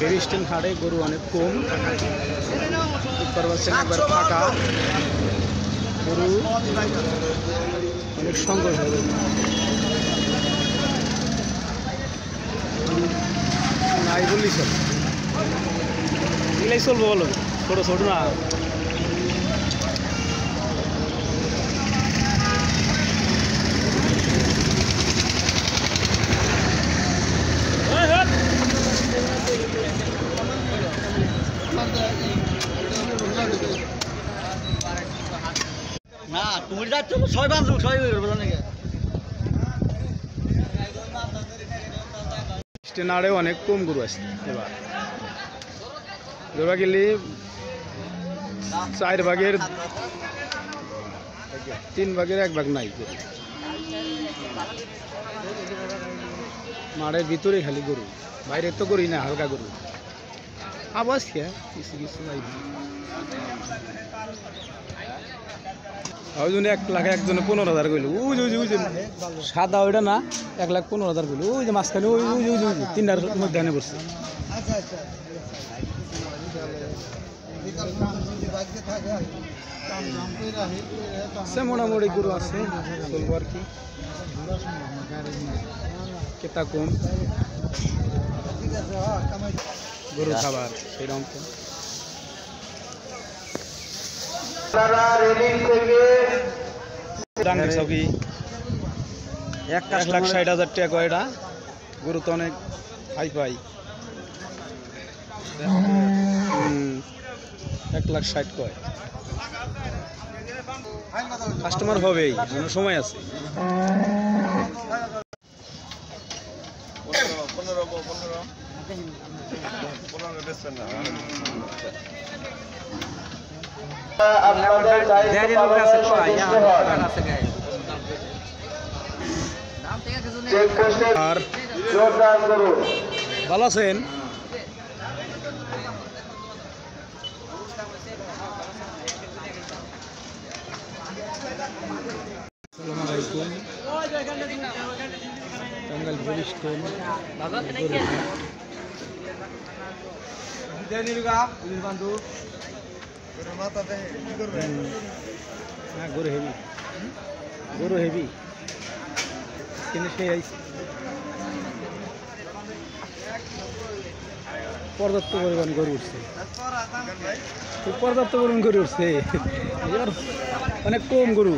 বেরিস্টেন হাটে গরু অনেক কম, একবার ফাঁকা, গরু অনেক সংঘর্ষ হবে। নাই বললি চল, এগুলাই চলবো বলো, ছোটো ছোটো না। না তুমি যাচ্ছ ছয় বান্ধব ছয় নাকি স্টেনারে অনেক কম গরু আছে এবার। ধরা গেলে 4 ভাগের 3 ভাগের 1 ভাগ নাই গরু, মাঠের ভিতরে খালি গরু, বাইরে তো গরুই না, হালকা গরু আবাস খেয়ে কিছু কিছু নাই। ওই জন্য 1 লাখ একজনে 15,000 কইল, ওই সাদা ওইটা না, 1,15,000 কইল, ওই যে মাঝখানে ওই 3টার মধ্যে আনে পড়ছে। মোটামুটি গরু আছে, চলবো আর কি, কেতা কম গরু খাবার সেরকম তো। চৌকি 1,60,000 টাকা কয়টা, গরু তো অনেক হাই পাই। 1,60,000 কয়, কাস্টমার হবেই, সময় আছে। আর ভালো আছেন? টাঙ্গাইল বেরিস্টেন গরু হেভি, গরু হেভি কিনে সে আইছে। পর্যাপ্ত পরিমাণ গরু উঠছে, পর্যাপ্ত পরিমাণ গরু উঠছে, এবার অনেক কম গরু।